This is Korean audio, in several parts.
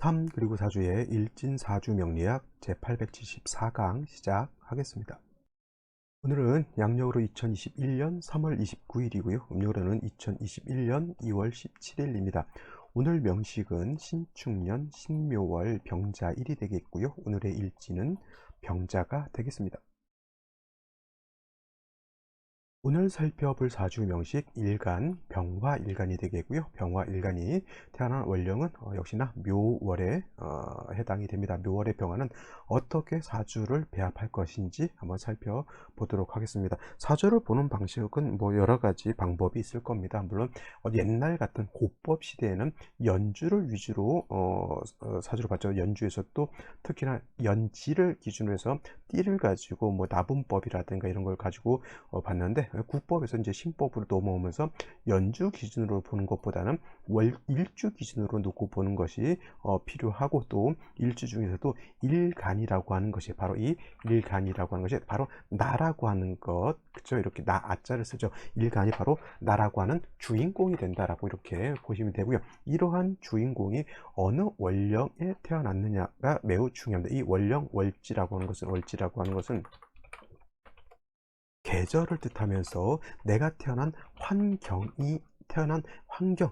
3 그리고 4주의 일진사주 명리학 제874강 시작하겠습니다. 오늘은 양력으로 2021년 3월 29일이고요. 음력으로는 2021년 2월 17일입니다. 오늘 명식은 신축년 신묘월 병자일이 되겠고요. 오늘의 일진은 병자가 되겠습니다. 오늘 살펴볼 사주 명식 일간, 병화일간이 되겠고요. 병화일간이 태어난 월령은 역시나 묘월에 해당이 됩니다. 묘월의 병화는 어떻게 사주를 배합할 것인지 한번 살펴보도록 하겠습니다. 사주를 보는 방식은 뭐 여러 가지 방법이 있을 겁니다. 물론 옛날 같은 고법 시대에는 연주를 위주로 사주를 봤죠. 연주에서 또 특히나 연지를 기준으로 해서 띠를 가지고 뭐 나분법이라든가 이런 걸 가지고 봤는데, 국법에서 이제 신법으로 넘어오면서 연주 기준으로 보는 것보다는 일주 기준으로 놓고 보는 것이 필요하고, 또 일주 중에서도 일간이라고 하는 것이 바로 이 일간이라고 하는 것이 바로 나라고 하는 것, 그쵸? 이렇게 나 아자를 쓰죠. 일간이 바로 나라고 하는 주인공이 된다라고 이렇게 보시면 되고요. 이러한 주인공이 어느 월령에 태어났느냐가 매우 중요합니다. 이 월령, 월지라고 하는 것은 계절을 뜻하면서 내가 태어난 환경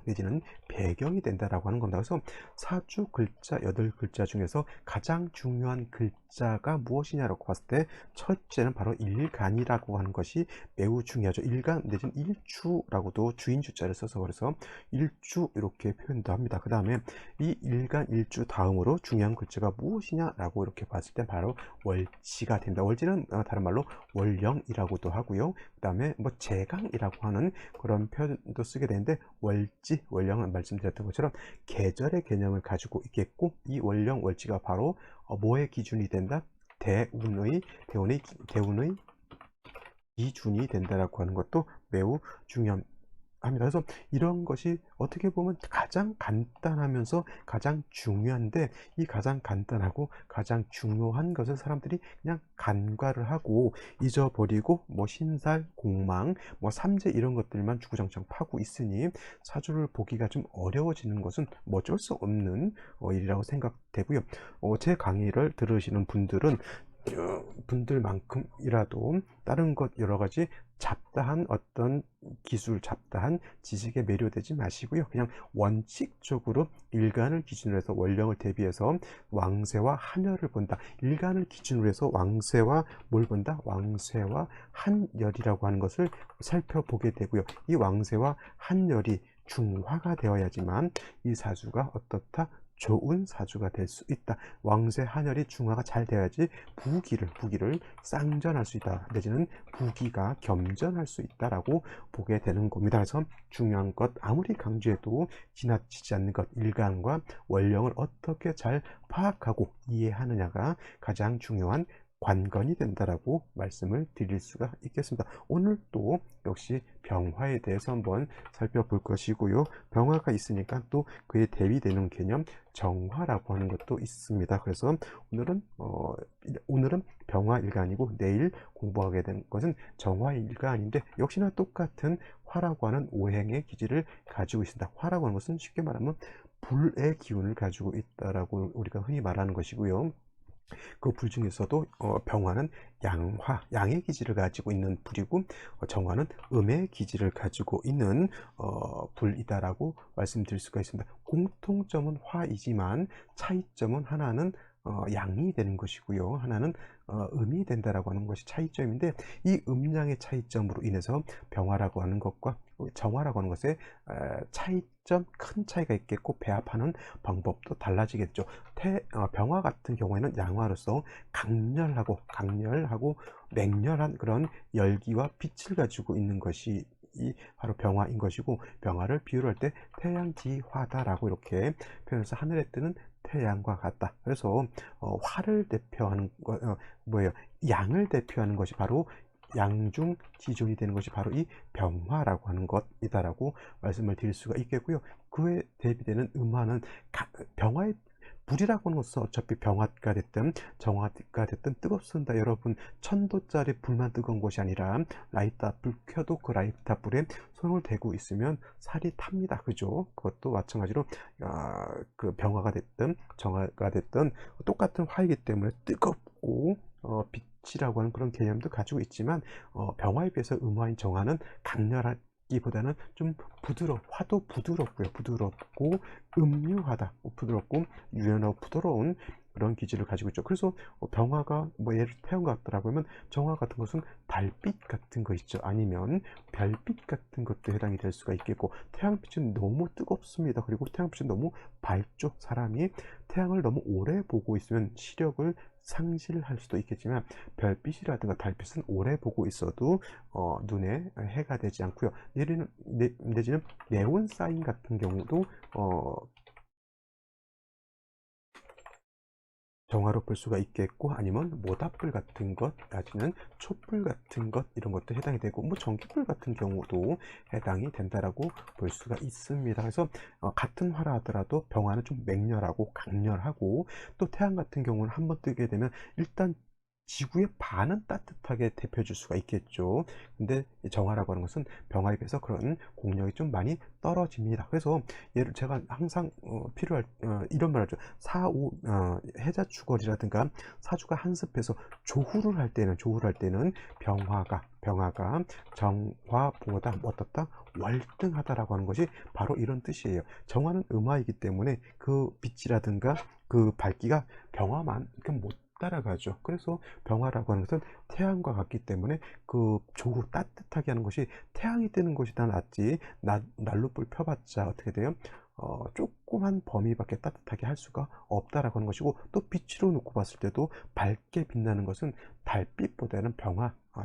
내지는 배경이 된다라고 하는 겁니다. 그래서 사주 글자 8글자 중에서 가장 중요한 글자가 무엇이냐라고 봤을 때 첫째는 바로 일간이라고 하는 것이 매우 중요하죠. 일간 내지는 일주라고도 주인주자를 써서 그래서 일주 이렇게 표현도 합니다. 그 다음에 이 일간 일주 다음으로 중요한 글자가 무엇이냐라고 이렇게 봤을 때 바로 월지가 됩니다. 월지는 다른 말로 월령이라고도 하고요. 그 다음에 뭐 제강이라고 하는 그런 표현도 쓰게 되는데, 월지, 월령은 말씀드렸던 것처럼 계절의 개념을 가지고 있겠고, 이 월령, 월지가 바로 뭐의 기준이 된다? 대운의 기준이 된다라고 하는 것도 매우 중요합니다. 그래서 이런 것이 어떻게 보면 가장 간단하면서 가장 중요한데, 이 가장 간단하고 가장 중요한 것을 사람들이 그냥 간과를 하고 잊어버리고 뭐 신살, 공망, 뭐 삼재 이런 것들만 주구장창 파고 있으니 사주를 보기가 좀 어려워지는 것은 뭐 어쩔 수 없는 일이라고 생각되고요. 제 강의를 들으시는 분들만큼이라도 다른 것 여러 가지 잡다한 어떤 기술, 잡다한 지식에 매료되지 마시고요. 그냥 원칙적으로 일간을 기준으로 해서 월령을 대비해서 왕세와 한열을 본다. 일간을 기준으로 해서 왕세와 뭘 본다? 왕세와 한열이라고 하는 것을 살펴보게 되고요. 이 왕세와 한열이 중화가 되어야지만 이 사주가 어떻다? 좋은 사주가 될 수 있다. 왕세 한열이 중화가 잘 되어야지 부기를 쌍전할 수 있다, 내지는 부기가 겸전할 수 있다라고 보게 되는 겁니다. 그래서 중요한 것, 아무리 강조해도 지나치지 않는 것, 일간과 원령을 어떻게 잘 파악하고 이해하느냐가 가장 중요한 관건이 된다라고 말씀을 드릴 수가 있겠습니다. 오늘 또 역시 병화에 대해서 한번 살펴볼 것이고요. 병화가 있으니까 또 그에 대비되는 개념 정화라고 하는 것도 있습니다. 그래서 오늘은 병화일간이고, 내일 공부하게 된 것은 정화일간인데, 역시나 똑같은 화라고 하는 오행의 기질을 가지고 있습니다. 화라고 하는 것은 쉽게 말하면 불의 기운을 가지고 있다라고 우리가 흔히 말하는 것이고요. 그 불 중에서도 병화는 양의 기질을 가지고 있는 불이고, 정화는 음의 기질을 가지고 있는 불이다라고 말씀드릴 수가 있습니다. 공통점은 화이지만 차이점은 하나는 양이 되는 것이고요, 하나는 음이 된다라고 하는 것이 차이점인데, 이 음양의 차이점으로 인해서 병화라고 하는 것과 정화라고 하는 것에 큰 차이가 있겠고, 배합하는 방법도 달라지겠죠. 병화 같은 경우에는 양화로서 강렬하고 맹렬한 그런 열기와 빛을 가지고 있는 것이 바로 병화인 것이고, 병화를 비유할 때 태양지화다라고 이렇게 표현해서 하늘에 뜨는 태양과 같다. 그래서 화를 대표하는 양을 대표하는 것이 바로 양중 기준이 되는 것이 바로 이 병화라고 하는 것이다라고 말씀을 드릴 수가 있겠고요. 그에 대비되는 음화는 병화의 불이라고 하는 것은 어차피 병화가 됐든 정화가 됐든 뜨겁습니다. 여러분, 1000도짜리 불만 뜨거운 것이 아니라 라이터 불 켜도 그 라이터 불에 손을 대고 있으면 살이 탑니다. 그죠? 그것도 마찬가지로 그 병화가 됐든 정화가 됐든 똑같은 화이기 때문에 뜨겁고 빛이라고 하는 그런 개념도 가지고 있지만, 병화에 비해서 음화인 정화는 강렬하기보다는 좀 화도 부드럽고요. 부드럽고 음유하다. 부드럽고 유연하고 부드러운 그런 기질을 가지고 있죠. 그래서 병화가 예를 태양 같다라고 하면 정화 같은 것은 달빛 같은 거 있죠. 아니면 별빛 같은 것도 해당이 될 수가 있겠고, 태양빛은 너무 뜨겁습니다. 그리고 태양빛은 너무 밝죠. 사람이 태양을 너무 오래 보고 있으면 시력을 상실할 수도 있겠지만, 별빛이라든가 달빛은 오래 보고 있어도 눈에 해가 되지 않고요. 내지는 네온 사인 같은 경우도 정화로 볼 수가 있겠고, 아니면 모닥불 같은 것, 아니면 촛불 같은 것, 이런 것도 해당이 되고, 뭐 전기불 같은 경우도 해당이 된다라고 볼 수가 있습니다. 그래서 같은 화라 하더라도 병화는 좀 맹렬하고 강렬하고, 또 태양 같은 경우는 한번 뜨게 되면 일단 지구의 반은 따뜻하게 데펴줄 수가 있겠죠. 근데 정화라고 하는 것은 병화에 비해서 그런 공력이 좀 많이 떨어집니다. 그래서 예를 제가 항상 필요할 이런 말 하죠. 해자 추월이라든가 사주가 한습해서 조후를 할 때는 병화가 정화보다 어떻다? 월등하다라고 하는 것이 바로 이런 뜻이에요. 정화는 음화이기 때문에 그 빛이라든가 그 밝기가 병화만큼 못 따라가죠. 그래서 병화라고 하는 것은 태양과 같기 때문에 그 조후 따뜻하게 하는 것이 태양이 뜨는 것이 더 낫지, 난로불 펴봤자 어떻게 돼요? 조그만 범위밖에 따뜻하게 할 수가 없다라고 하는 것이고, 또 빛으로 놓고 봤을 때도 밝게 빛나는 것은 달빛보다는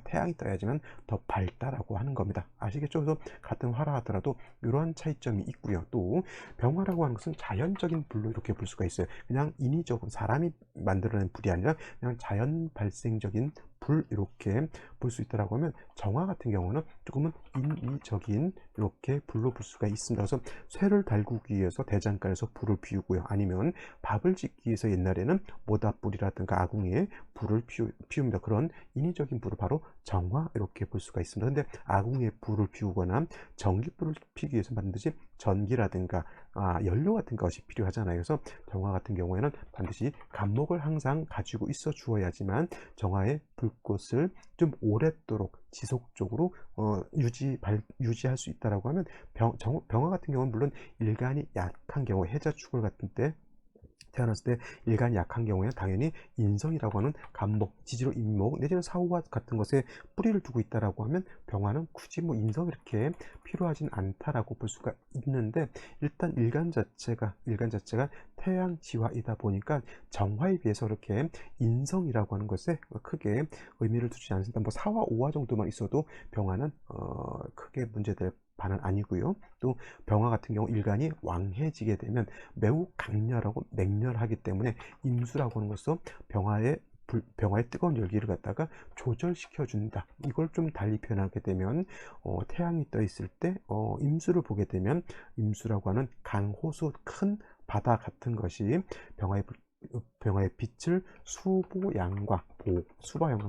태양이 떠야지만 더 밝다라고 하는 겁니다. 아시겠죠? 그래서 같은 화라 하더라도 이러한 차이점이 있고요. 또 병화라고 하는 것은 자연적인 불로 이렇게 볼 수가 있어요. 그냥 인위적으로 사람이 만들어낸 불이 아니라 그냥 자연 발생적인 불, 이렇게 볼 수 있다라고 하면, 정화 같은 경우는 조금은 인위적인 이렇게 불로 볼 수가 있습니다. 그래서 쇠를 달구기 위해서 대장간에서 불을 피우고요. 아니면 밥을 짓기 위해서 옛날에는 모닥불이라든가 아궁이에 불을 피웁니다. 그런 인위적인 불을 바로 정화, 이렇게 볼 수가 있습니다. 근데 아궁이에 불을 피우거나 전기불을 피우기 위해서 반드시 전기라든가 연료 같은 것이 필요하잖아요. 그래서 정화 같은 경우에는 반드시 간목을 항상 가지고 있어 주어야지만 정화의 불꽃을 좀 오랫도록 지속적으로 유지할 수 있다라고 하면, 병화 같은 경우는 물론 일간이 약한 경우, 해자축월 같은 때 태어났을 때 일간이 약한 경우에는 당연히 인성이라고 하는 간목, 지지로 인목 내지는 사후화 같은 것에 뿌리를 두고 있다라고 하면, 병화는 굳이 뭐 인성이 이렇게 필요하진 않다라고 볼 수가 있는데, 일단 일간 자체가 태양 지화이다 보니까 정화에 비해서 이렇게 인성이라고 하는 것에 크게 의미를 두지 않습니다. 뭐 사화 오화 정도만 있어도 병화는 크게 문제될 바는 아니고요. 또 병화 같은 경우 일간이 왕해지게 되면 매우 강렬하고 맹렬하기 때문에 임수라고 하는 것은 병화의 뜨거운 열기를 갖다가 조절시켜 준다. 이걸 좀 달리 표현하게 되면, 태양이 떠 있을 때 임수를 보게 되면, 임수라고 하는 강호수, 큰 바다 같은 것이 병화의 빛을 수보양광,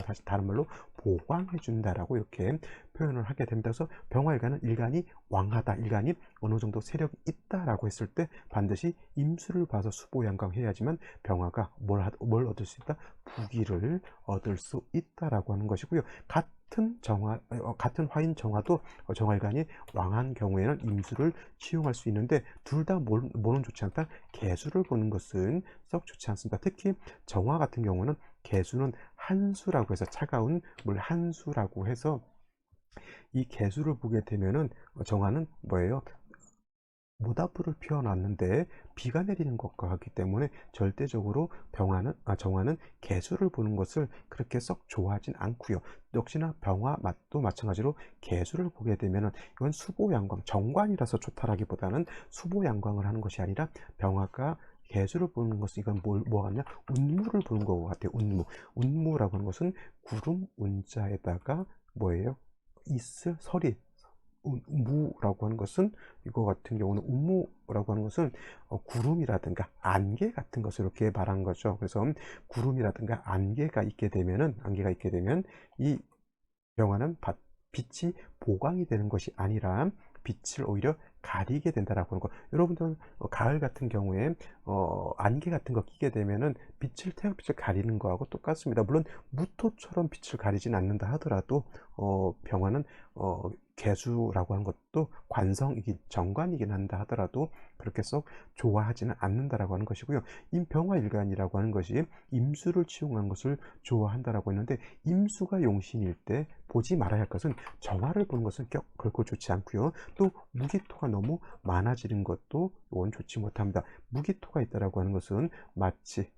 다시 다른 말로 보광해 준다라고 이렇게 표현을 하게 됩니다. 그래서 병화일간은 일간이 왕하다, 일간이 어느 정도 세력이 있다라고 했을 때 반드시 임수를 봐서 수보양광 해야지만 병화가 뭘 얻을 수 있다? 부귀를 얻을 수 있다라고 하는 것이고요. 같은 화인 정화도 정화일간이 왕한 경우에는 임수를 취용할 수 있는데, 둘 다 뭐는 좋지 않다? 개수를 보는 것은 썩 좋지 않습니다. 특히 정화 같은 경우는 개수는 한수라고 해서, 차가운 물 한수라고 해서, 이 개수를 보게 되면은 정화는 뭐예요? 모닥불을 피워놨는데 비가 내리는 것과 같기 때문에 절대적으로 정화는 개수를 보는 것을 그렇게 썩 좋아하진 않고요. 역시나 병화 맛도 마찬가지로 개수를 보게 되면은 이건 수보양광, 정관이라서 좋다라기보다는 수보양광을 하는 것이 아니라, 병화가 개수를 보는 것은 이건 뭐 같냐? 운무를 보는 것 같아요. 운무라고 하는 것은 구름 운자에다가 뭐예요? 있을 설이 무라고 하는 것은, 이거 같은 경우는 운무라고 하는 것은 구름이라든가 안개 같은 것을 이렇게 말한 거죠. 그래서 구름이라든가 안개가 있게 되면 이 병화는 빛이 보강이 되는 것이 아니라 빛을 오히려 가리게 된다라고 하는 거. 여러분들은 가을 같은 경우에 안개 같은 거 끼게 되면은 빛을 태양빛을 가리는 거하고 똑같습니다. 물론 무토처럼 빛을 가리진 않는다 하더라도 병화는 개수라고 하는 것도 정관이긴 한다 하더라도 그렇게 썩 좋아하지는 않는다라고 하는 것이고요. 병화일간이라고 하는 것이 임수를 치용한 것을 좋아한다라고 했는데, 임수가 용신일 때 보지 말아야 할 것은 정화를 보는 것은 결코 좋지 않고요. 또 무기토가 너무 많아지는 것도 이건 좋지 못합니다. 무기토가 있다라고 하는 것은 마치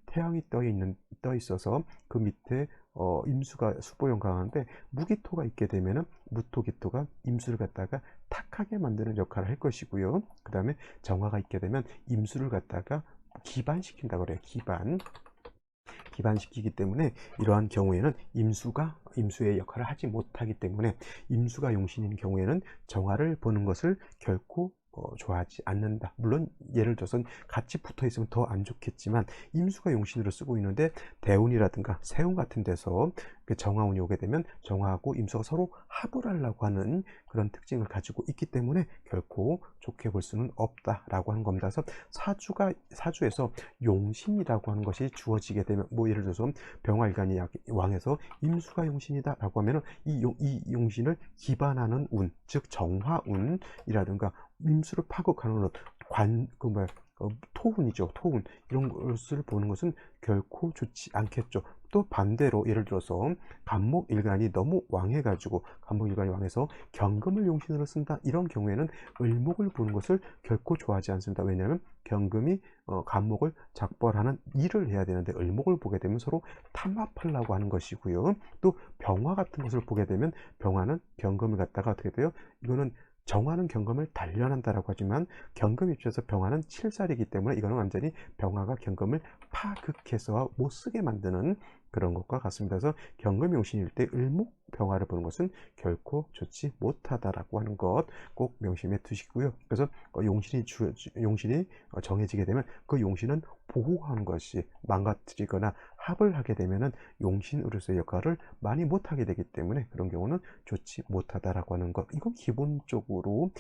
태양이 떠 있어서 그 밑에 임수가 수보형 강한데, 무기토가 있게 되면은 무토기토가 임수를 갖다가 탁하게 만드는 역할을 할 것이고요. 그 다음에 정화가 있게 되면 임수를 갖다가 기반시킨다고 그래요. 기반시키기 때문에 이러한 경우에는 임수의 역할을 하지 못하기 때문에, 임수가 용신인 경우에는 정화를 보는 것을 결코 좋아하지 않는다. 물론 예를 들어서 같이 붙어 있으면 더 안 좋겠지만, 임수가 용신으로 쓰고 있는데 대운이라든가 세운 같은 데서 그 정화운이 오게 되면 정화하고 임수가 서로 합을 하려고 하는 그런 특징을 가지고 있기 때문에 결코 좋게 볼 수는 없다라고 하는 겁니다. 그래서 사주에서 용신이라고 하는 것이 주어지게 되면, 뭐 예를 들어서 병화일간이 왕에서 임수가 용신이다라고 하면은 이 용신을 기반하는 운, 즉 정화운이라든가 임수를 파극하는 운, 토운이죠. 토운. 이런 것을 보는 것은 결코 좋지 않겠죠. 또 반대로 예를 들어서 간목일간이 너무 왕해서 경금을 용신으로 쓴다, 이런 경우에는 을목을 보는 것을 결코 좋아하지 않습니다. 왜냐하면 경금이 간목을 작벌하는 일을 해야 되는데 을목을 보게 되면 서로 탐합하려고 하는 것이고요. 또 병화 같은 것을 보게 되면 병화는 경금을 갖다가 어떻게 돼요? 이거는 정화는 경금을 단련한다라고 하지만 경금 입장에서 병화는 칠살이기 때문에 이거는 완전히 병화가 경금을 파극해서 못 쓰게 만드는 그런 것과 같습니다. 그래서 경금 용신일 때 을목 병화를 보는 것은 결코 좋지 못하다라고 하는 것 꼭 명심해 두시고요. 그래서 용신이 정해지게 되면 그 용신은 보호하는 것이 망가뜨리거나 합을 하게 되면은 용신으로서의 역할을 많이 못하게 되기 때문에 그런 경우는 좋지 못하다라고 하는 것, 이건 기본적으로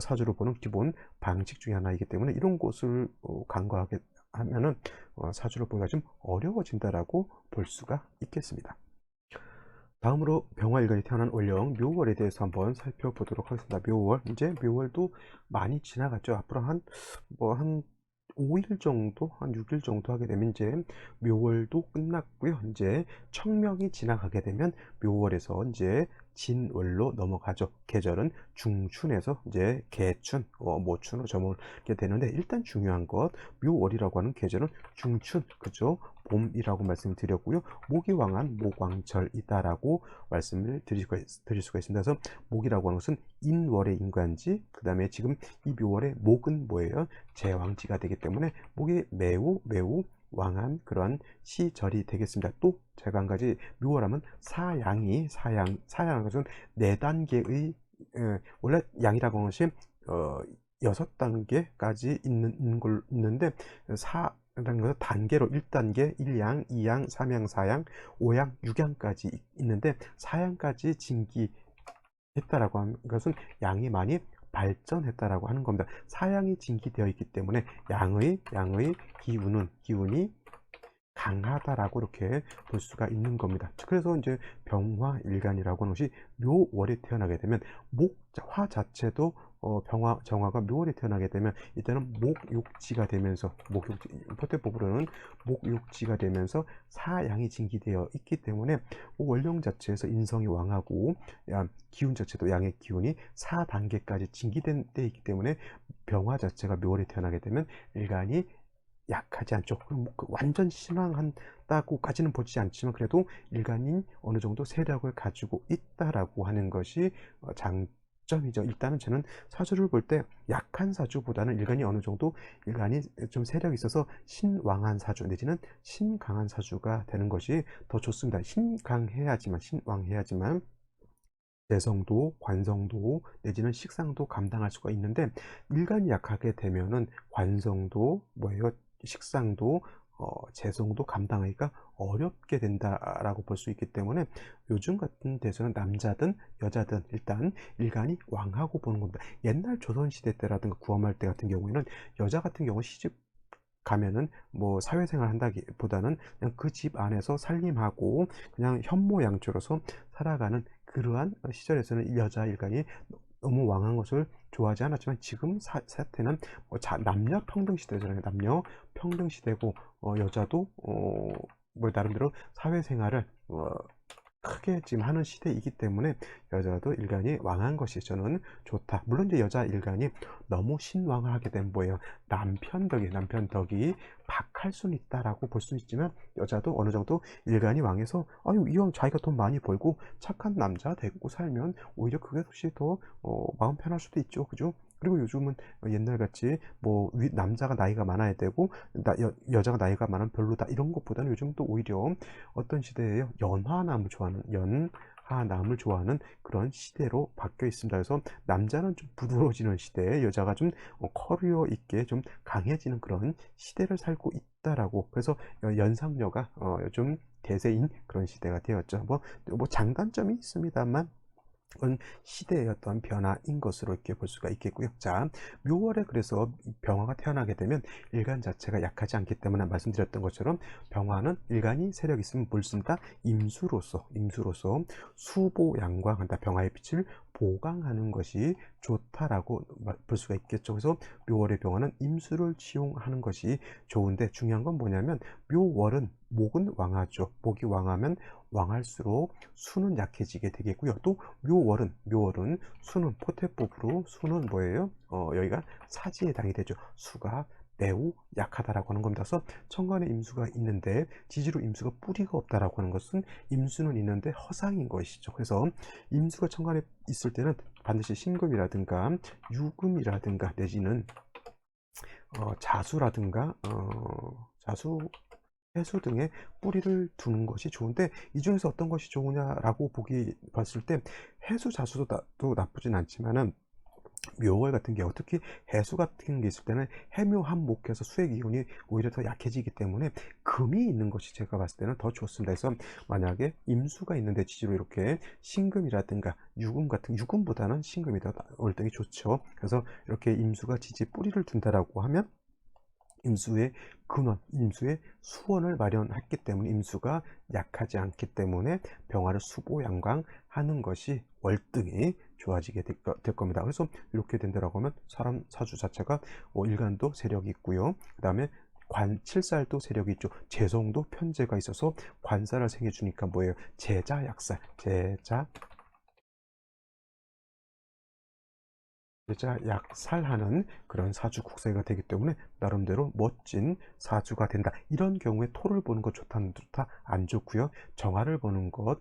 사주를 보는 기본 방식 중에 하나이기 때문에 이런 것을 간과하게 하면은 사주를 보기가 좀 어려워진다라고 볼 수가 있겠습니다. 다음으로 병화일간이 태어난 월령 묘월에 대해서 한번 살펴보도록 하겠습니다. 묘월도 많이 지나갔죠. 앞으로 한 5일 정도, 한 6일 정도 하게 되면 이제 묘월도 끝났고요. 이제 청명이 지나가게 되면 묘월에서 이제 진월로 넘어가죠. 계절은 중춘에서 이제 개춘, 모춘으로 접어들게 되는데, 일단 중요한 것, 묘월이라고 하는 계절은 중춘, 그죠? 봄이라고 말씀을 드렸고요. 목이 왕한 목왕절이다라고 말씀을 드릴 수가 있습니다. 그래서 목이라고 하는 것은 인월의 인관지, 그 다음에 지금 이 묘월의 목은 뭐예요? 제왕지가 되기 때문에 목이 매우 왕한 그런 시절이 되겠습니다. 또 제가 한 가지, 묘월하면 사양하는 것은 네 단계의, 원래 양이라고 하는 것이 6단계까지 있는데, 라는 것은 단계로 1단계, 1양, 2양, 3양, 4양, 5양, 6양까지 있는데, 4양까지 진기했다라고 하는 것은 양이 많이 발전했다라고 하는 겁니다. 사양이 진기되어 있기 때문에 양의 기운이 강하다라고 이렇게 볼 수가 있는 겁니다. 그래서 이제 병화일간이라고 하는 것이 묘월에 태어나게 되면 화 자체도 정화가 묘월에 태어나게 되면 이때는 목욕지가 되면서, 포태법으로는 목욕지가 되면서 사양이 진기되어 있기 때문에 월령 자체에서 인성이 왕하고 기운 자체도 양의 기운이 4단계까지 진기된 데 있기 때문에 병화 자체가 묘월에 태어나게 되면 일간이 약하지 않죠. 완전 신앙한다고까지는 보지 않지만 그래도 일간인 어느 정도 세력을 가지고 있다라고 하는 것이 장점이죠. 일단은 저는 사주를 볼 때 약한 사주보다는 일간이 좀 세력이 있어서 신왕한 사주 내지는 신강한 사주가 되는 것이 더 좋습니다. 신왕해야지만 재성도, 관성도 내지는 식상도 감당할 수가 있는데 일간이 약하게 되면은 관성도 뭐예요? 식상도 재성도 감당하기가 어렵게 된다라고 볼 수 있기 때문에 요즘 같은 데서는 남자든 여자든 일단 일간이 왕하고 보는 겁니다. 옛날 조선시대 때라든가 구한말 때 같은 경우에는 여자 같은 경우 시집 가면은 뭐 사회생활 한다기보다는 그냥 그 집 안에서 살림하고 그냥 현모양처로서 살아가는 그러한 시절에서는 여자 일간이 너무 왕한 것을 좋아하지 않았지만 지금 사태는 뭐 남녀 평등 시대잖아요. 남녀 평등 시대고 여자도 뭐 나름대로 사회생활을 크게 지금 하는 시대이기 때문에 여자도 일간이 왕한 것이 저는 좋다. 물론 이제 여자 일간이 너무 신왕하게 되면 뭐예요? 남편덕이 박할 수는 있다라고 볼 수 있지만 여자도 어느 정도 일간이 왕해서 아유 이왕 자기가 돈 많이 벌고 착한 남자 데리고 살면 오히려 그게 혹시 더 마음 편할 수도 있죠. 그죠? 그리고 요즘은 옛날같이 뭐 남자가 나이가 많아야 되고 여자가 나이가 많으면 별로다 이런 것보다는 요즘 또 오히려 어떤 시대에요? 연하남을 좋아하는 그런 시대로 바뀌어 있습니다. 그래서 남자는 좀 부드러워지는 시대에 여자가 좀 커리어 있게 좀 강해지는 그런 시대를 살고 있다라고. 그래서 연상녀가 요즘 대세인 그런 시대가 되었죠. 뭐 장단점이 있습니다만 그건 시대의 어떤 변화인 것으로 이렇게 볼 수가 있겠고요. 자, 묘월에 그래서 병화가 태어나게 되면 일간 자체가 약하지 않기 때문에 말씀드렸던 것처럼 병화는 일간이 세력 있으면 뭘 쓴다? 임수로서 수보양광한다. 병화의 빛을 보강하는 것이 좋다라고 볼 수가 있겠죠. 그래서 묘월의 병화는 임수를 치용하는 것이 좋은데 중요한 건 뭐냐면 묘월은 목은 왕하죠. 목이 왕하면 왕할수록 수는 약해지게 되겠고요. 또 묘월은 수는 포태법으로 수는 뭐예요? 여기가 사지에 해당이 되죠. 수가 매우 약하다라고 하는 겁니다. 그래서 천간에 임수가 있는데 지지로 임수가 뿌리가 없다라고 하는 것은 임수는 있는데 허상인 것이죠. 그래서 임수가 천간에 있을 때는 반드시 신금이라든가 유금이라든가 내지는 자수라든가 자수 해수 등의 뿌리를 두는 것이 좋은데 이 중에서 어떤 것이 좋으냐라고 봤을 때 해수 자수도 나쁘진 않지만은 묘월 같은 경우 특히 해수 같은 게 있을 때는 해묘한목해서 수의 기운이 오히려 더 약해지기 때문에 금이 있는 것이 제가 봤을 때는 더 좋습니다. 그래서 만약에 임수가 있는데 지지로 이렇게 신금이라든가 유금보다는 신금이 더 월등히 좋죠. 그래서 이렇게 임수가 지지 뿌리를 둔다라고 하면 임수의 근원, 임수의 수원을 마련했기 때문에 임수가 약하지 않기 때문에 병화를 수보양광하는 것이 월등히 좋아지게 될 겁니다. 그래서 이렇게 된다라고 하면 사람 사주 자체가 일간도 세력이 있고요. 그 다음에 칠살도 세력이 있죠. 재성도 편재가 있어서 관살을 생겨주니까 뭐예요? 제자 약살하는 그런 사주 국세가 되기 때문에 나름대로 멋진 사주가 된다. 이런 경우에 토를 보는 것 좋다 안 좋고요. 정화를 보는 것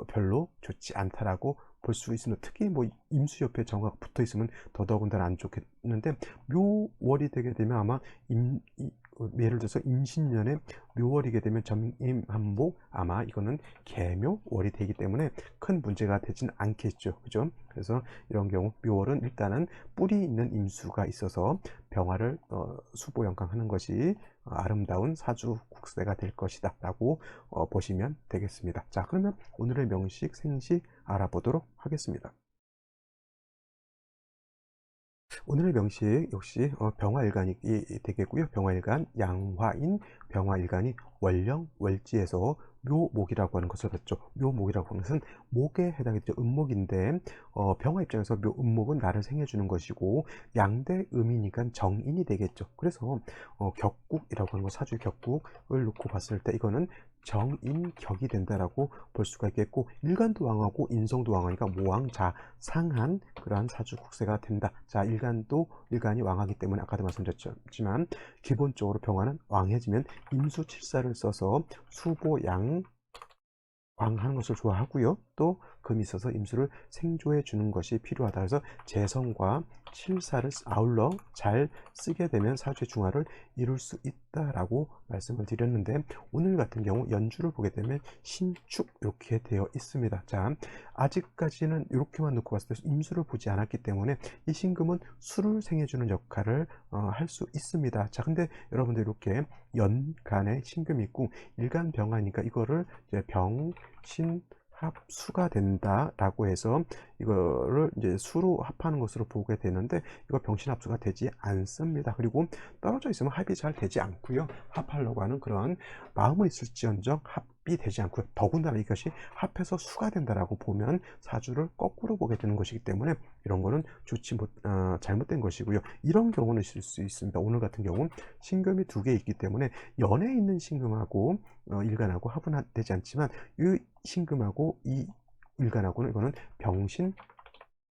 별로 좋지 않다라고 볼 수 있습니다. 특히 뭐 임수 옆에 정화가 붙어 있으면 더더군다나 안 좋겠는데 묘월이 되게 되면 아마 예를 들어서 임신년에 묘월이게 되면 점임한복 아마 이거는 계묘월이 되기 때문에 큰 문제가 되진 않겠죠. 그죠? 그래서 이런 경우 묘월은 일단은 뿌리 있는 임수가 있어서 병화를 수보양강하는 것이 아름다운 사주 국세가 될 것이다 라고 보시면 되겠습니다. 자, 그러면 오늘의 명식 생식 알아보도록 하겠습니다. 오늘의 명식 역시 병화일간이 되겠고요. 병화일간 양화인 병화일간이 월령 월지에서 묘목이라고 하는 것을 봤죠. 묘목이라고 하는 것은 목에 해당이 되죠. 음목인데 병화 입장에서 음목은 나를 생해주는 것이고 양대 음이니까 정인이 되겠죠. 그래서 격국이라고 하는 거 사주 격국을 놓고 봤을 때 이거는 정인격이 된다라고 볼 수가 있겠고 일간도 왕하고 인성도 왕하니까 모왕자상한 그러한 사주 국세가 된다. 자, 일간이 왕하기 때문에 아까도 말씀드렸지만 기본적으로 병화는 왕해지면 임수칠사를 써서 수보양 왕하는 것을 좋아하고요. 또 금이 있어서 임수를 생조해 주는 것이 필요하다. 그래서 재성과 실사를 아울러 잘 쓰게 되면 사주의 중화를 이룰 수 있다라고 말씀을 드렸는데, 오늘 같은 경우 연주를 보게 되면 신축 이렇게 되어 있습니다. 자, 아직까지는 이렇게만 놓고 봤을 때 임수를 보지 않았기 때문에 이 신금은 수를 생해주는 역할을 할 수 있습니다. 자, 근데 여러분들 이렇게 연간에 신금이 있고 일간병화니까 이거를 이제 병신합수가 된다라고 해서 이거를 이제 수로 합하는 것으로 보게 되는데, 이거 병신합수가 되지 않습니다. 그리고 떨어져 있으면 합이 잘 되지 않고요. 합하려고 하는 그런 마음은 있을지언정 합이 되지 않고요. 더군다나 이것이 합해서 수가 된다라고 보면 사주를 거꾸로 보게 되는 것이기 때문에 이런 거는 잘못된 것이고요. 이런 경우는 있을 수 있습니다. 오늘 같은 경우 신금이 2개 있기 때문에 연에 있는 신금하고 일간하고 합은 되지 않지만, 이 신금하고 이 일간하고는 이거는 병신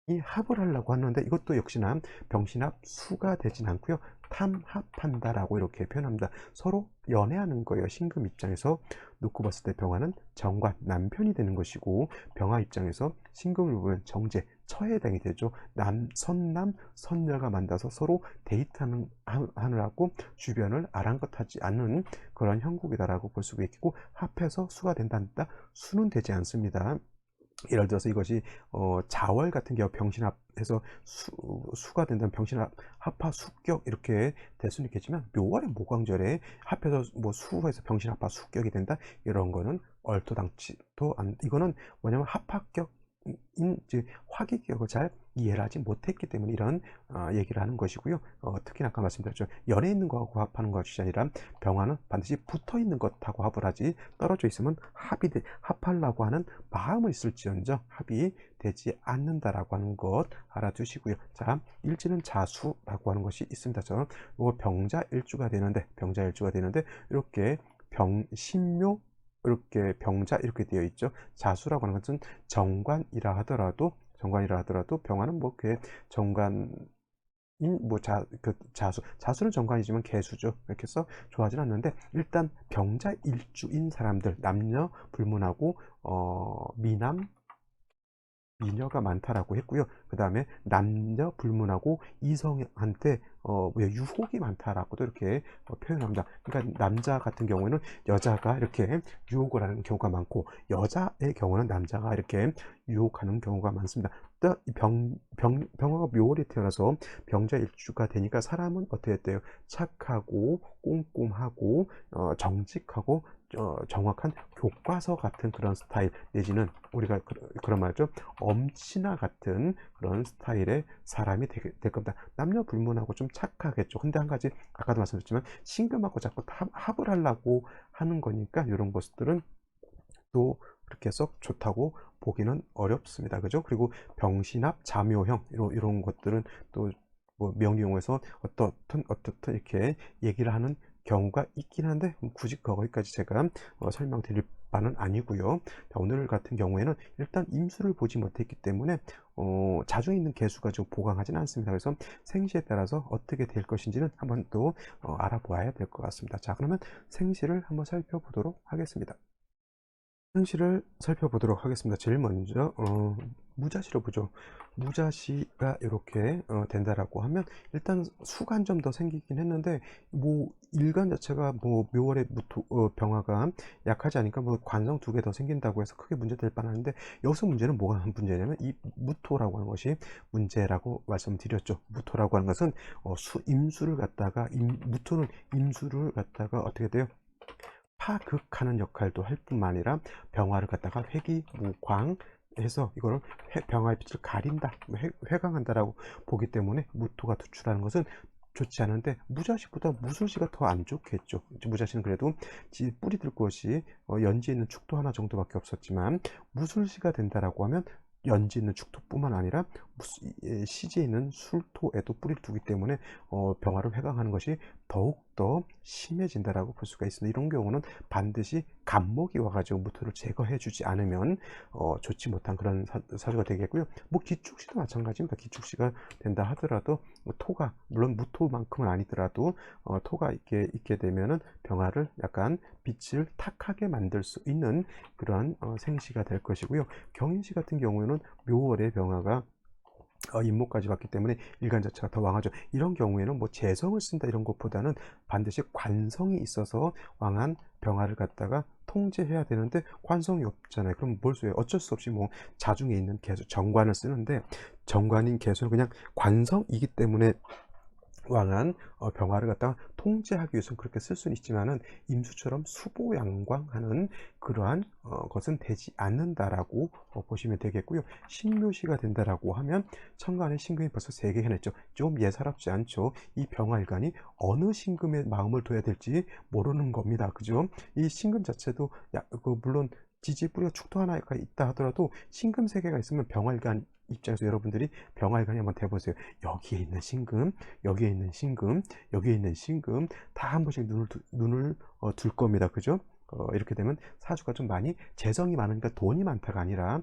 이 합을 하려고 하는데, 이것도 역시나 병신합 수가 되진 않고요. 탐합한다라고 이렇게 표현합니다. 서로 연애하는 거예요. 신금 입장에서 놓고 봤을 때 병화는 정관, 남편이 되는 것이고, 병화 입장에서 신금을 보면 정제, 처에 해당이 되죠. 선남, 선녀가 만나서 서로 데이트하는 하느라고 주변을 아랑곳하지 않는 그런 형국이다라고 볼 수가 있고, 합해서 수가 된다. 수는 되지 않습니다. 예를 들어서 이것이 자월 같은 경우 병신합해서 수가 된다면 병신합 합화 수격 이렇게 될 수는 있겠지만, 묘월의 모광절에 합해서 뭐 수에서 병신합화 수격이 된다, 이런 거는 얼토당치도 안. 이거는 뭐냐면 합합격 즉 화기격을 잘 이해를 하지 못했기 때문에 이런 얘기를 하는 것이고요. 특히나 아까 말씀드렸죠. 연에 있는 것하고 합하는 것이 아니라 병화는 반드시 붙어 있는 것하고 합을 하지, 떨어져 있으면 합하려고 하는 마음은 있을지언정 합이 되지 않는다라고 하는 것 알아두시고요. 자, 일지는 자수라고 하는 것이 있습니다. 저는 이거 병자일주가 되는데 이렇게 신묘 이렇게 병자 이렇게 되어 있죠. 자수라고 하는 것은 정관이라 하더라도 병화는 뭐 그 정관인 자수는 정관이지만 개수죠. 이렇게 해서 좋아하진 않는데, 일단 병자 일주인 사람들, 남녀 불문하고 미남 미녀가 많다라고 했고요. 그 다음에 남녀 불문하고 이성한테 유혹이 많다라고도 이렇게 표현합니다. 그러니까 남자 같은 경우에는 여자가 이렇게 유혹을 하는 경우가 많고, 여자의 경우는 남자가 이렇게 유혹하는 경우가 많습니다. 또 병화가 묘월에 태어나서 병자일주가 되니까 사람은 어떻게 돼요? 착하고 꼼꼼하고 정직하고 정확한 교과서 같은 그런 스타일, 내지는 우리가 그런 말이죠. 엄친아 같은 그런 스타일의 사람이 될 겁니다. 남녀 불문하고 좀 착하겠죠. 근데 한 가지 아까도 말씀드렸지만 신금하고 자꾸 합을 하려고 하는 거니까 이런 것들은 또 그렇게 썩 좋다고 보기는 어렵습니다. 그죠? 그리고 병신합, 자묘형 이런 것들은 또 뭐 명리용어에서 어떻든 이렇게 얘기를 하는 경우가 있긴 한데, 굳이 거기까지 제가 설명드릴 바는 아니고요. 자, 오늘 같은 경우에는 일단 임수를 보지 못했기 때문에 자주 있는 개수가 좀 보강하지는 않습니다. 그래서 생시에 따라서 어떻게 될 것인지는 한번 또 알아보아야 될 것 같습니다. 자, 그러면 생시를 한번 살펴보도록 하겠습니다. 생시를 살펴보도록 하겠습니다. 제일 먼저 무자시로 보죠. 무자시가 이렇게 된다라고 하면 일단 수가 한 점 더 생기긴 했는데, 뭐 일간 자체가 뭐 묘월의 병화가 약하지 않으니까 뭐 관성 2개 더 생긴다고 해서 크게 문제될 바는 아닌데, 여기서 문제는 뭐가 문제냐면 이 무토라고 하는 것이 문제라고 말씀드렸죠. 무토라고 하는 것은 임수를 갖다가 무토는 임수를 갖다가 어떻게 돼요? 파극하는 역할도 할 뿐만 아니라 병화를 갖다가 회기무광 해서 이거를 병화의 빛을 가린다, 회광한다라고 보기 때문에 무토가 투출하는 것은 좋지 않은데, 무자시보다 무술시가 더 안 좋겠죠. 무자시는 그래도 뿌리 들 곳이 연지 있는 축도 하나 정도밖에 없었지만, 무술시가 된다라고 하면 연지 있는 축토뿐만 아니라 시지에 있는 술토에도 뿌리를 두기 때문에 병화를 회강하는 것이 더욱더 심해진다라고 볼 수가 있습니다. 이런 경우는 반드시 간목이 와가지고 무토를 제거해 주지 않으면 좋지 못한 그런 사주가 되겠고요. 뭐 기축시도 마찬가지입니다. 기축시가 된다 하더라도 뭐 토가 물론 무토만큼은 아니더라도 토가 있게 되면은 병화를 약간 빛을 탁하게 만들 수 있는 그러한 생시가 될 것이고요. 경인시 같은 경우에는 묘월의 병화가 임목까지 왔기 때문에 일간 자체가 더 왕하죠. 이런 경우에는 뭐 재성을 쓴다 이런 것보다는 반드시 관성이 있어서 왕한 병화를 갖다가 통제해야 되는데 관성이 없잖아요. 그럼 뭘 써요? 어쩔 수 없이 뭐 자중에 있는 개수 정관을 쓰는데 정관인 개수는 그냥 관성이기 때문에 왕한 병화를 갖다가 통제하기 위해서는 그렇게 쓸 수는 있지만은 임수처럼 수보양광하는 그러한 것은 되지 않는다라고 보시면 되겠고요. 신묘시가 된다라고 하면 천간에 신금이 벌써 3개 해냈죠. 좀 예사롭지 않죠. 이 병화일간이 어느 신금에 마음을 둬야 될지 모르는 겁니다. 그죠? 이 신금 자체도 물론 지지 뿌리가 축토 하나가 있다 하더라도 신금 3개가 있으면 병화일간 입장에서 여러분들이 병화일간이 한번 대보세요. 여기에 있는 신금, 여기에 있는 신금, 여기에 있는 신금 다 한 번씩 눈을 둘 겁니다. 그죠? 이렇게 되면 사주가 좀 많이 재성이 많으니까 돈이 많다가 아니라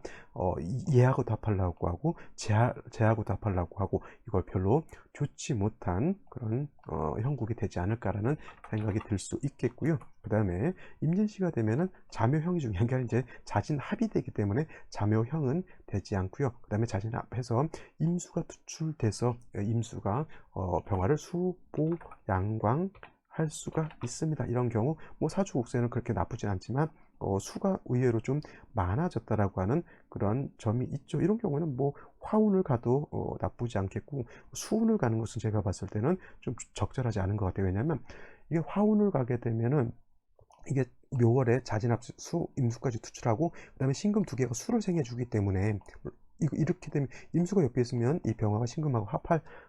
얘하고 답하려고 하고 쟤하고 답하려고 하고 이걸 별로 좋지 못한 그런 형국이 되지 않을까라는 생각이 들 수 있겠고요. 그 다음에 임진시가 되면은 자묘형이 중요한 게 이제 자진합이 되기 때문에 자묘형은 되지 않고요. 그 다음에 자진합해서 임수가 투출돼서 임수가 병화를 수보 양광 할 수가 있습니다. 이런 경우 뭐 사주국세는 그렇게 나쁘진 않지만 수가 의외로 좀 많아졌다라고 하는 그런 점이 있죠. 이런 경우는 뭐 화운을 가도 나쁘지 않겠고 수운을 가는 것은 제가 봤을 때는 좀 적절하지 않은 것 같아요. 왜냐하면 이게 화운을 가게 되면은 이게 묘월에 자진합 수 임수까지 투출하고 그다음에 신금 2개가 수를 생해주기 때문에 이렇게 되면 임수가 옆에 있으면 이 병화가 신금하고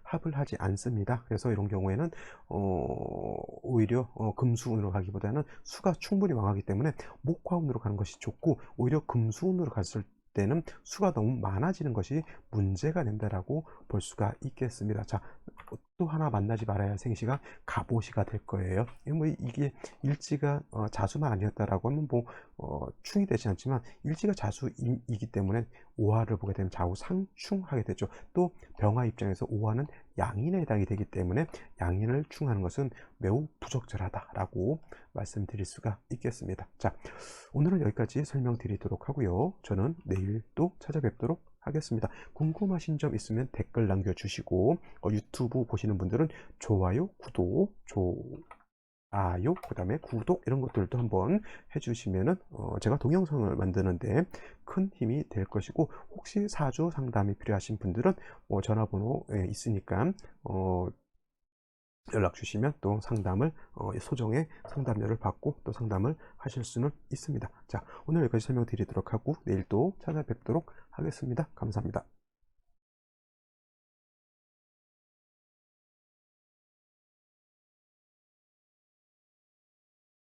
합을 하지 않습니다. 그래서 이런 경우에는 오히려 금수운으로 가기보다는 수가 충분히 왕하기 때문에 목화운으로 가는 것이 좋고 오히려 금수운으로 갔을 때는 수가 너무 많아지는 것이 문제가 된다라고 볼 수가 있겠습니다. 자, 또 하나 만나지 말아야 할 생시가 갑오시가 될 거예요. 뭐 이게 일지가 자수만 아니었다라고 하면 뭐 충이 되지 않지만 일지가 자수이기 때문에 오화를 보게 되면 좌우 상충하게 되죠. 또 병화 입장에서 오화는 양인에 해당이 되기 때문에 양인을 충하는 것은 매우 부적절하다라고 말씀드릴 수가 있겠습니다. 자, 오늘은 여기까지 설명드리도록 하고요. 저는 내일 또 찾아뵙도록 하겠습니다. 궁금하신 점 있으면 댓글 남겨주시고 유튜브 보시는 분들은 좋아요, 구독, 그 다음에 구독 이런 것들도 한번 해주시면은 제가 동영상을 만드는데 큰 힘이 될 것이고 혹시 사주 상담이 필요하신 분들은 전화번호 있으니까 연락 주시면 또 상담을 소정의 상담료를 받고 또 상담을 하실 수는 있습니다. 자, 오늘 여기까지 설명드리도록 하고 내일 또 찾아뵙도록 하겠습니다. 감사합니다.